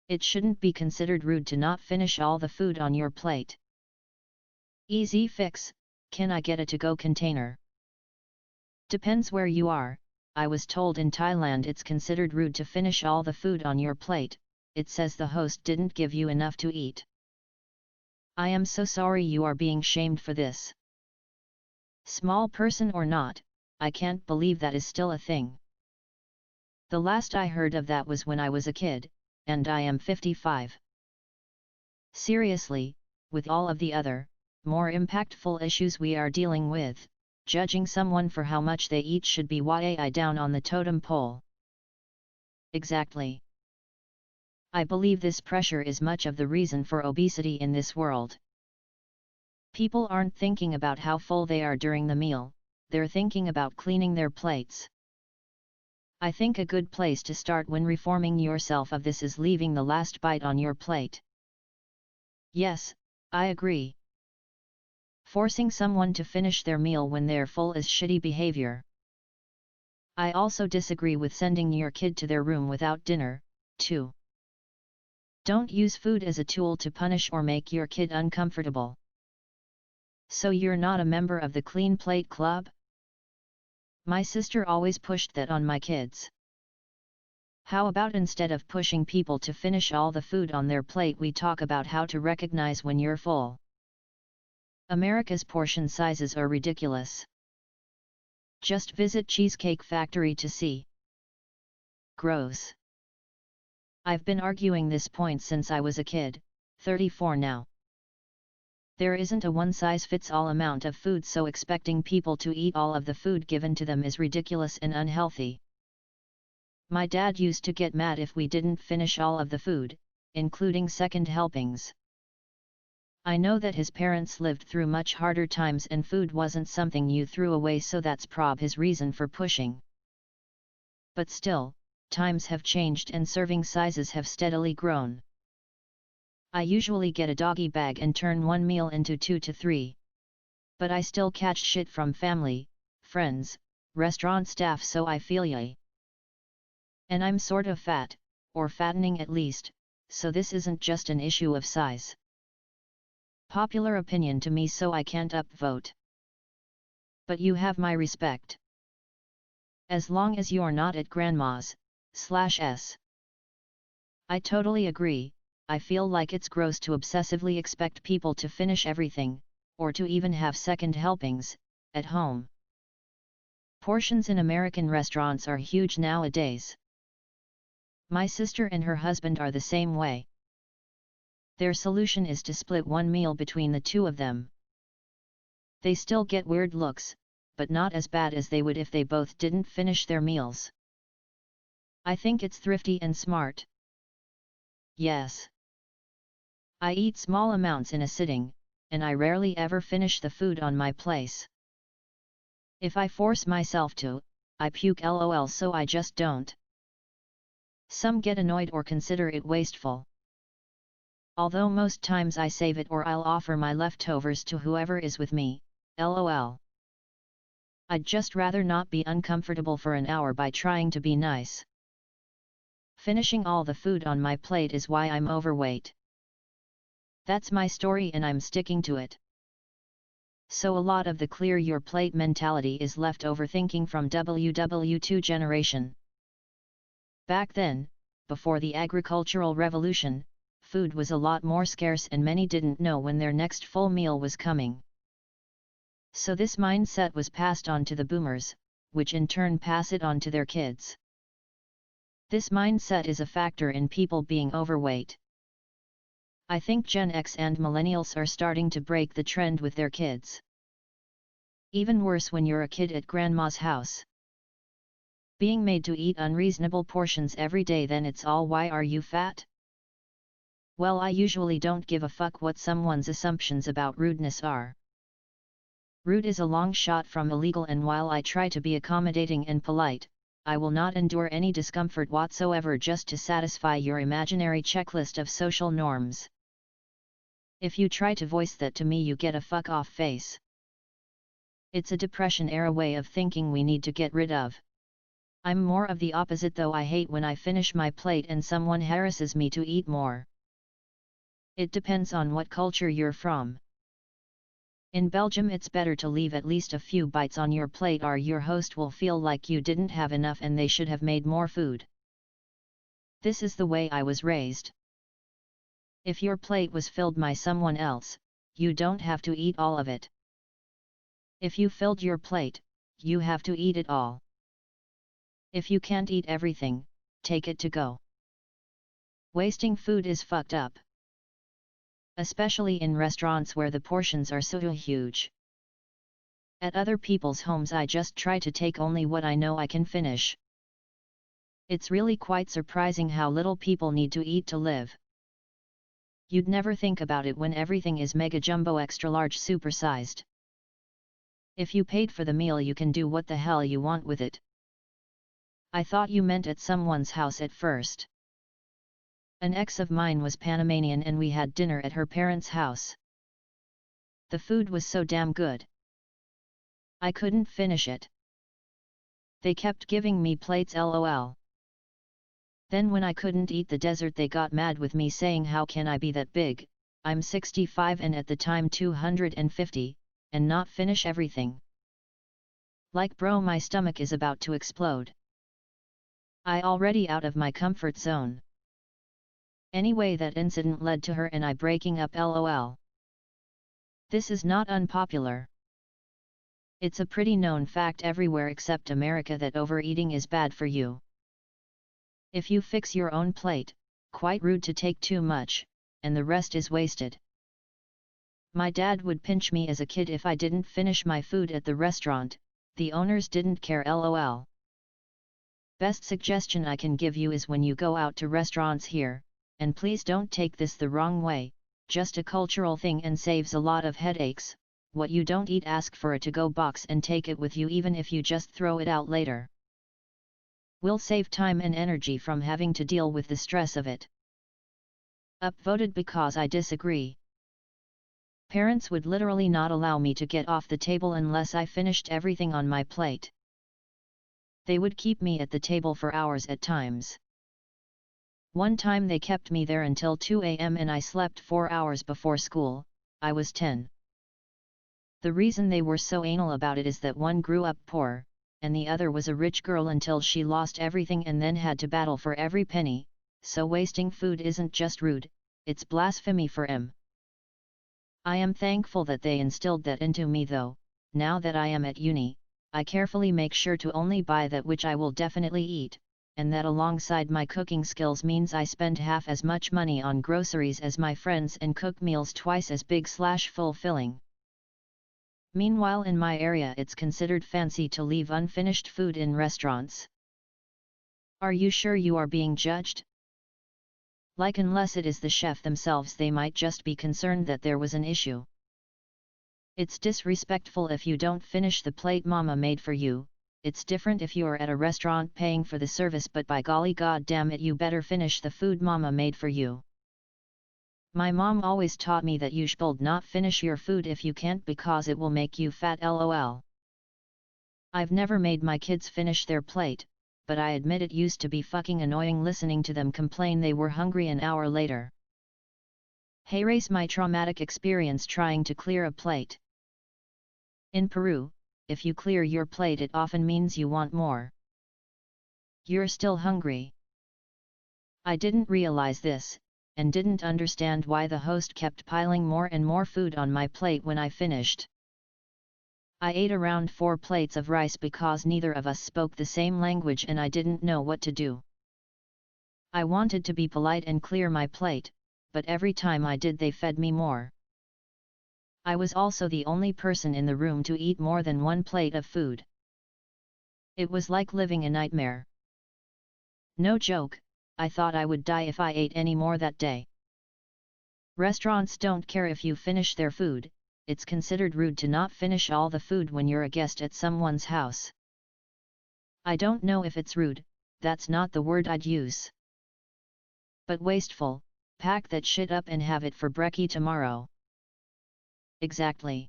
It shouldn't be considered rude to not finish all the food on your plate. Easy fix, can I get a to-go container? Depends where you are. I was told in Thailand it's considered rude to finish all the food on your plate. It says the host didn't give you enough to eat. I am so sorry you are being shamed for this. Small person or not, I can't believe that is still a thing. The last I heard of that was when I was a kid, and I am 55. Seriously, with all of the other, more impactful issues we are dealing with, judging someone for how much they eat should be way down on the totem pole. Exactly. I believe this pressure is much of the reason for obesity in this world. People aren't thinking about how full they are during the meal, they're thinking about cleaning their plates. I think a good place to start when reforming yourself of this is leaving the last bite on your plate. Yes, I agree. Forcing someone to finish their meal when they're full is shitty behavior. I also disagree with sending your kid to their room without dinner, too. Don't use food as a tool to punish or make your kid uncomfortable. So you're not a member of the Clean Plate Club? My sister always pushed that on my kids. How about instead of pushing people to finish all the food on their plate, we talk about how to recognize when you're full? America's portion sizes are ridiculous. Just visit Cheesecake Factory to see. Gross. I've been arguing this point since I was a kid, 34 now. There isn't a one-size-fits-all amount of food, so expecting people to eat all of the food given to them is ridiculous and unhealthy. My dad used to get mad if we didn't finish all of the food, including second helpings. I know that his parents lived through much harder times and food wasn't something you threw away, so that's prob his reason for pushing. But still, times have changed and serving sizes have steadily grown. I usually get a doggy bag and turn one meal into 2 to 3. But I still catch shit from family, friends, restaurant staff, so I feel yay. And I'm sort of fat, or fattening at least, so this isn't just an issue of size. Popular opinion to me, so I can't upvote. But you have my respect. As long as you're not at grandma's/s. I totally agree. I feel like it's gross to obsessively expect people to finish everything, or to even have second helpings, at home. Portions in American restaurants are huge nowadays. My sister and her husband are the same way. Their solution is to split one meal between the two of them. They still get weird looks, but not as bad as they would if they both didn't finish their meals. I think it's thrifty and smart. Yes. I eat small amounts in a sitting, and I rarely ever finish the food on my place. If I force myself to, I puke lol, so I just don't. Some get annoyed or consider it wasteful. Although most times I save it or I'll offer my leftovers to whoever is with me, lol. I'd just rather not be uncomfortable for an hour by trying to be nice. Finishing all the food on my plate is why I'm overweight. That's my story and I'm sticking to it. So a lot of the clear your plate mentality is leftover thinking from WW2 generation. Back then, before the agricultural revolution, food was a lot more scarce and many didn't know when their next full meal was coming. So this mindset was passed on to the boomers, which in turn pass it on to their kids. This mindset is a factor in people being overweight. I think Gen X and millennials are starting to break the trend with their kids. Even worse when you're a kid at grandma's house. Being made to eat unreasonable portions every day, then it's all why are you fat? Well, I usually don't give a fuck what someone's assumptions about rudeness are. Rude is a long shot from illegal, and while I try to be accommodating and polite, I will not endure any discomfort whatsoever just to satisfy your imaginary checklist of social norms. If you try to voice that to me, you get a fuck off face. It's a Depression-era way of thinking we need to get rid of. I'm more of the opposite though. I hate when I finish my plate and someone harasses me to eat more. It depends on what culture you're from. In Belgium it's better to leave at least a few bites on your plate or your host will feel like you didn't have enough and they should have made more food. This is the way I was raised. If your plate was filled by someone else, you don't have to eat all of it. If you filled your plate, you have to eat it all. If you can't eat everything, take it to go. Wasting food is fucked up. Especially in restaurants where the portions are so huge. At other people's homes I just try to take only what I know I can finish. It's really quite surprising how little people need to eat to live. You'd never think about it when everything is mega jumbo extra large supersized. If you paid for the meal you can do what the hell you want with it. I thought you meant at someone's house at first. An ex of mine was Panamanian and we had dinner at her parents' house. The food was so damn good. I couldn't finish it. They kept giving me plates lol. Then when I couldn't eat the dessert they got mad with me saying how can I be that big, I'm 65 and at the time 250, and not finish everything. Like bro, my stomach is about to explode. I already out of my comfort zone. Anyway, that incident led to her and I breaking up lol. This is not unpopular. It's a pretty known fact everywhere except America that overeating is bad for you. If you fix your own plate, quite rude to take too much, and the rest is wasted. My dad would pinch me as a kid if I didn't finish my food at the restaurant, the owners didn't care lol. Best suggestion I can give you is when you go out to restaurants here, and please don't take this the wrong way, just a cultural thing and saves a lot of headaches, what you don't eat ask for a to-go box and take it with you even if you just throw it out later. Will save time and energy from having to deal with the stress of it. Upvoted because I disagree. Parents would literally not allow me to get off the table unless I finished everything on my plate. They would keep me at the table for hours at times. One time they kept me there until 2 a.m. and I slept 4 hours before school. I was 10. The reason they were so anal about it is that one grew up poor, and the other was a rich girl until she lost everything and then had to battle for every penny, so wasting food isn't just rude, it's blasphemy for em. I am thankful that they instilled that into me though. Now that I am at uni, I carefully make sure to only buy that which I will definitely eat, and that alongside my cooking skills means I spend half as much money on groceries as my friends and cook meals twice as big/fulfilling. Meanwhile in my area it's considered fancy to leave unfinished food in restaurants. Are you sure you are being judged? Like unless it is the chef themselves they might just be concerned that there was an issue. It's disrespectful if you don't finish the plate mama made for you. It's different if you're at a restaurant paying for the service, but by golly god damn it you better finish the food mama made for you. My mom always taught me that you should not finish your food if you can't because it will make you fat lol. I've never made my kids finish their plate, but I admit it used to be fucking annoying listening to them complain they were hungry an hour later. Hey, race my traumatic experience trying to clear a plate. In Peru, if you clear your plate it often means you want more. You're still hungry. I didn't realize this, and didn't understand why the host kept piling more and more food on my plate when I finished. I ate around 4 plates of rice because neither of us spoke the same language and I didn't know what to do. I wanted to be polite and clear my plate, but every time I did they fed me more. I was also the only person in the room to eat more than 1 plate of food. It was like living a nightmare. No joke, I thought I would die if I ate any more that day. Restaurants don't care if you finish their food, it's considered rude to not finish all the food when you're a guest at someone's house. I don't know if it's rude, that's not the word I'd use. But wasteful, pack that shit up and have it for brekkie tomorrow. Exactly.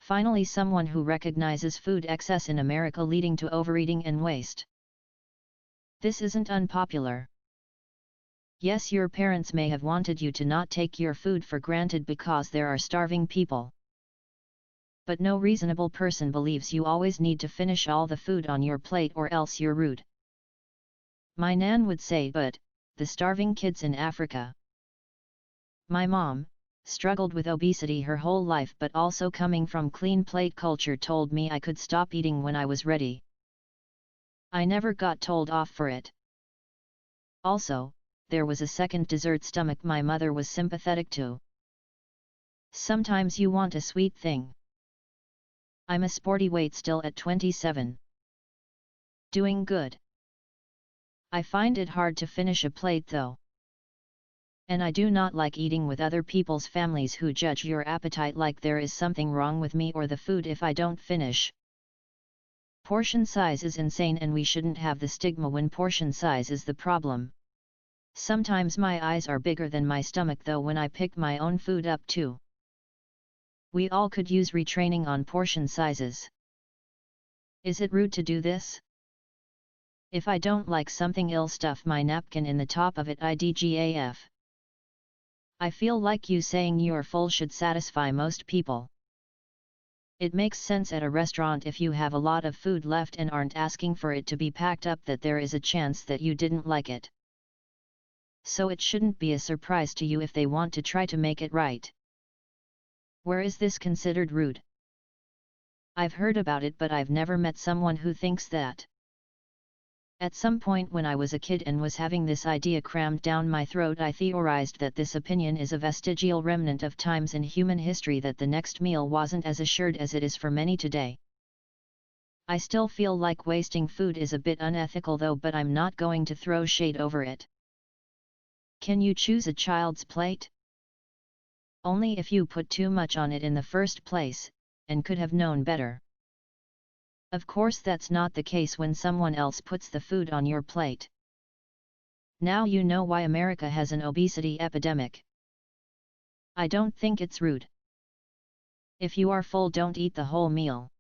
Finally, someone who recognizes food excess in America leading to overeating and waste. This isn't unpopular. Yes, your parents may have wanted you to not take your food for granted because there are starving people. But no reasonable person believes you always need to finish all the food on your plate or else you're rude. My nan would say, but, the starving kids in Africa. My mom, struggled with obesity her whole life but also coming from clean plate culture, told me I could stop eating when I was ready. I never got told off for it. Also, there was a second dessert stomach my mother was sympathetic to. Sometimes you want a sweet thing. I'm a sporty weight still at 27. Doing good. I find it hard to finish a plate though. And I do not like eating with other people's families who judge your appetite like there is something wrong with me or the food if I don't finish. Portion size is insane and we shouldn't have the stigma when portion size is the problem. Sometimes my eyes are bigger than my stomach though when I pick my own food up too. We all could use retraining on portion sizes. Is it rude to do this? If I don't like something, I'll stuff my napkin in the top of it idgaf. I feel like you saying you're full should satisfy most people. It makes sense at a restaurant if you have a lot of food left and aren't asking for it to be packed up that there is a chance that you didn't like it. So it shouldn't be a surprise to you if they want to try to make it right. Where is this considered rude? I've heard about it but I've never met someone who thinks that. At some point when I was a kid and was having this idea crammed down my throat, I theorized that this opinion is a vestigial remnant of times in human history that the next meal wasn't as assured as it is for many today. I still feel like wasting food is a bit unethical though, but I'm not going to throw shade over it. Can you choose a child's plate? Only if you put too much on it in the first place, and could have known better. Of course that's not the case when someone else puts the food on your plate. Now you know why America has an obesity epidemic. I don't think it's rude. If you are full, don't eat the whole meal.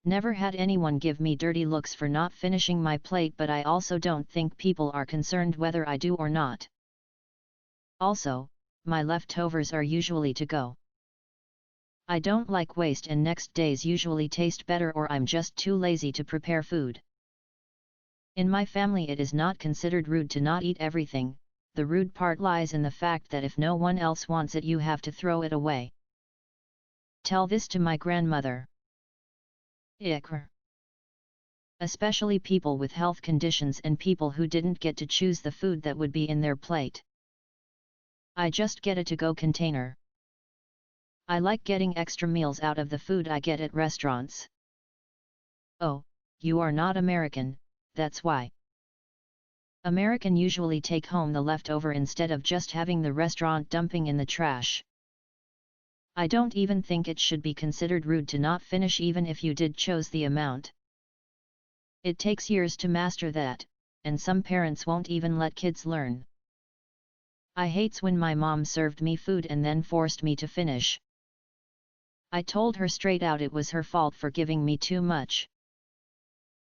Never had anyone give me dirty looks for not finishing my plate, but I also don't think people are concerned whether I do or not. Also, my leftovers are usually to go. I don't like waste and next days usually taste better or I'm just too lazy to prepare food. In my family it is not considered rude to not eat everything, the rude part lies in the fact that if no one else wants it you have to throw it away. Tell this to my grandmother. Ikr. Especially people with health conditions and people who didn't get to choose the food that would be in their plate. I just get a to-go container. I like getting extra meals out of the food I get at restaurants. Oh, you are not American, that's why. American usually take home the leftover instead of just having the restaurant dumping in the trash. I don't even think it should be considered rude to not finish even if you did choose the amount. It takes years to master that, and some parents won't even let kids learn. I hates when my mom served me food and then forced me to finish. I told her straight out it was her fault for giving me too much.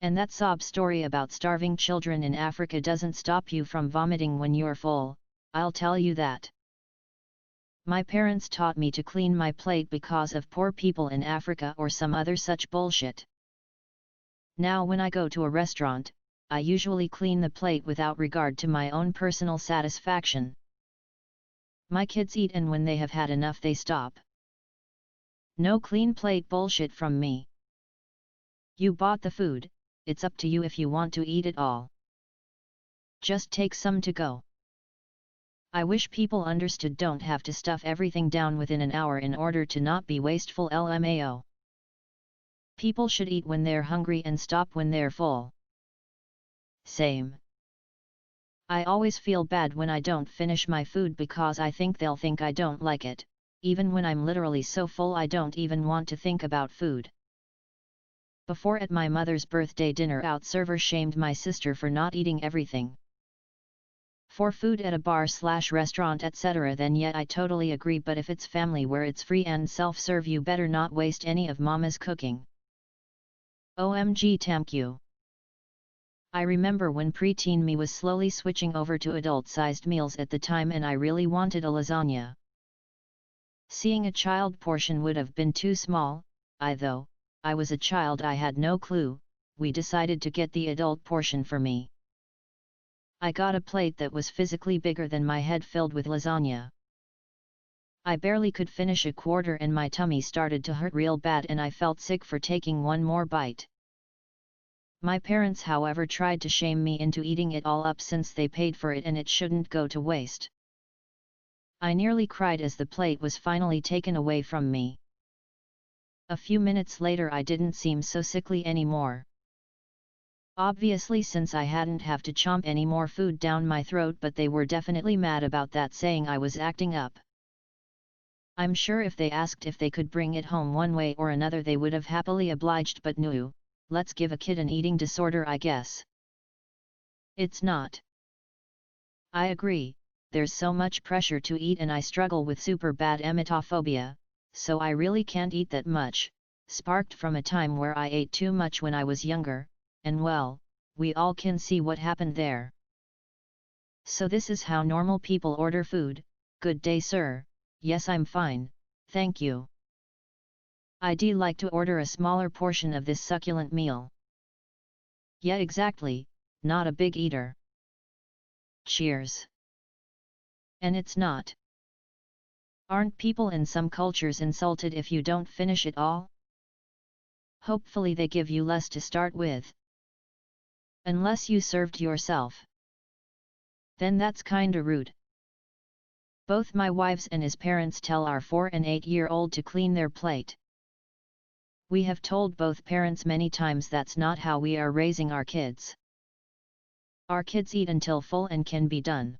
And that sob story about starving children in Africa doesn't stop you from vomiting when you're full, I'll tell you that. My parents taught me to clean my plate because of poor people in Africa or some other such bullshit. Now when I go to a restaurant, I usually clean the plate without regard to my own personal satisfaction. My kids eat and when they have had enough they stop. No clean plate bullshit from me. You bought the food, it's up to you if you want to eat it all. Just take some to go. I wish people understood don't have to stuff everything down within an hour in order to not be wasteful LMAO. People should eat when they're hungry and stop when they're full. Same. I always feel bad when I don't finish my food because I think they'll think I don't like it, even when I'm literally so full I don't even want to think about food. Before at my mother's birthday dinner out, server shamed my sister for not eating everything. For food at a bar/restaurant etc. then yet I totally agree, but if it's family where it's free and self-serve, you better not waste any of mama's cooking. OMG thank you. I remember when preteen me was slowly switching over to adult-sized meals at the time, and I really wanted a lasagna. Seeing a child portion would have been too small. Though I was a child, I had no clue. We decided to get the adult portion for me. I got a plate that was physically bigger than my head, filled with lasagna. I barely could finish a quarter and my tummy started to hurt real bad, and I felt sick for taking one more bite. My parents, however, tried to shame me into eating it all up since they paid for it and it shouldn't go to waste. I nearly cried as the plate was finally taken away from me. A few minutes later I didn't seem so sickly anymore. Obviously, since I hadn't have to chomp any more food down my throat, but they were definitely mad about that, saying I was acting up. I'm sure if they asked if they could bring it home one way or another they would have happily obliged, but no, let's give a kid an eating disorder, I guess. It's not. I agree, there's so much pressure to eat and I struggle with super bad emetophobia, so I really can't eat that much, sparked from a time where I ate too much when I was younger, and well, we all can see what happened there. So this is how normal people order food. Good day sir, yes I'm fine, thank you. I'd like to order a smaller portion of this succulent meal. Yeah exactly, not a big eater. Cheers. And it's not. Aren't people in some cultures insulted if you don't finish it all? Hopefully they give you less to start with. Unless you served yourself. Then that's kinda rude. Both my wives and his parents tell our 4 and 8-year-old to clean their plate. We have told both parents many times that's not how we are raising our kids. Our kids eat until full and can be done.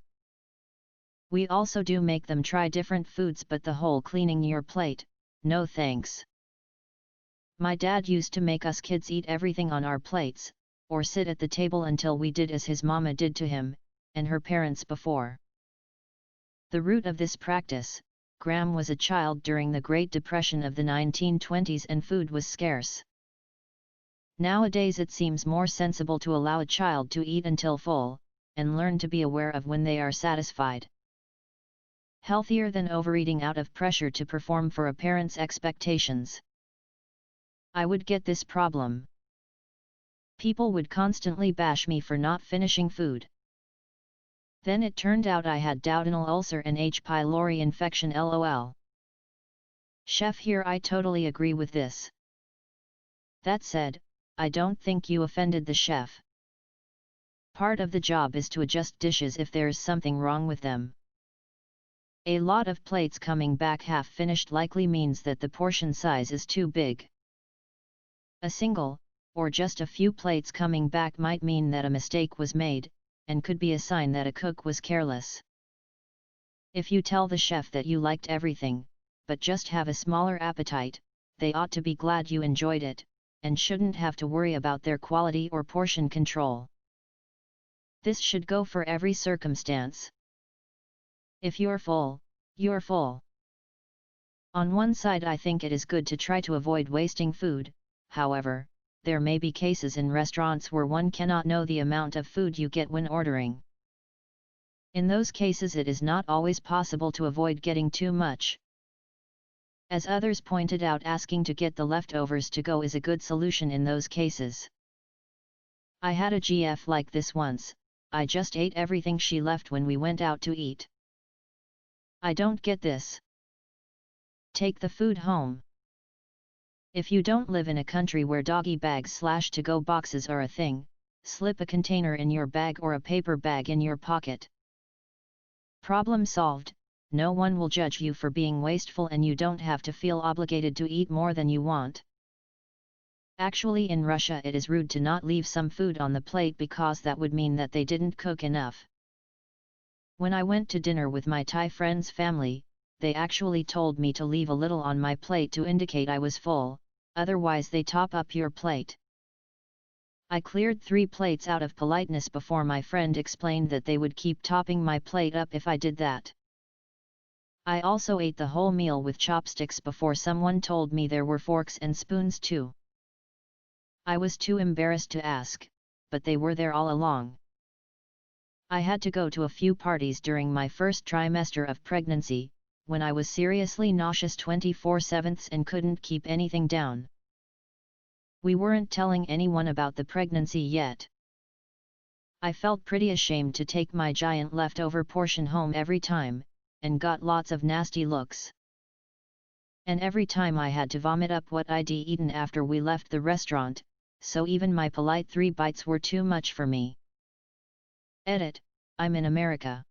We also do make them try different foods, but the whole cleaning your plate, no thanks. My dad used to make us kids eat everything on our plates, or sit at the table until we did as his mama did to him, and her parents before. The root of this practice, Graham was a child during the Great Depression of the 1920s and food was scarce. Nowadays it seems more sensible to allow a child to eat until full, and learn to be aware of when they are satisfied. Healthier than overeating out of pressure to perform for a parent's expectations. I would get this problem. People would constantly bash me for not finishing food. Then it turned out I had duodenal ulcer and H. pylori infection lol. Chef, here I totally agree with this. That said, I don't think you offended the chef. Part of the job is to adjust dishes if there's something wrong with them. A lot of plates coming back half finished likely means that the portion size is too big. A single, or just a few plates coming back might mean that a mistake was made, and could be a sign that a cook was careless. If you tell the chef that you liked everything, but just have a smaller appetite, they ought to be glad you enjoyed it, and shouldn't have to worry about their quality or portion control. This should go for every circumstance. If you're full, you're full. On one side, I think it is good to try to avoid wasting food. However, there may be cases in restaurants where one cannot know the amount of food you get when ordering. In those cases it is not always possible to avoid getting too much. As others pointed out, asking to get the leftovers to go is a good solution in those cases. I had a GF like this once. I just ate everything she left when we went out to eat. I don't get this. Take the food home. If you don't live in a country where doggy bags/to-go boxes are a thing, slip a container in your bag or a paper bag in your pocket. Problem solved. No one will judge you for being wasteful and you don't have to feel obligated to eat more than you want. Actually, in Russia it is rude to not leave some food on the plate because that would mean that they didn't cook enough. When I went to dinner with my Thai friend's family, they actually told me to leave a little on my plate to indicate I was full, otherwise they top up your plate. I cleared 3 plates out of politeness before my friend explained that they would keep topping my plate up if I did that. I also ate the whole meal with chopsticks before someone told me there were forks and spoons too. I was too embarrassed to ask, but they were there all along. I had to go to a few parties during my first trimester of pregnancy, when I was seriously nauseous 24/7 and couldn't keep anything down. We weren't telling anyone about the pregnancy yet. I felt pretty ashamed to take my giant leftover portion home every time, and got lots of nasty looks. And every time I had to vomit up what I'd eaten after we left the restaurant, so even my polite 3 bites were too much for me. Edit: I'm in America.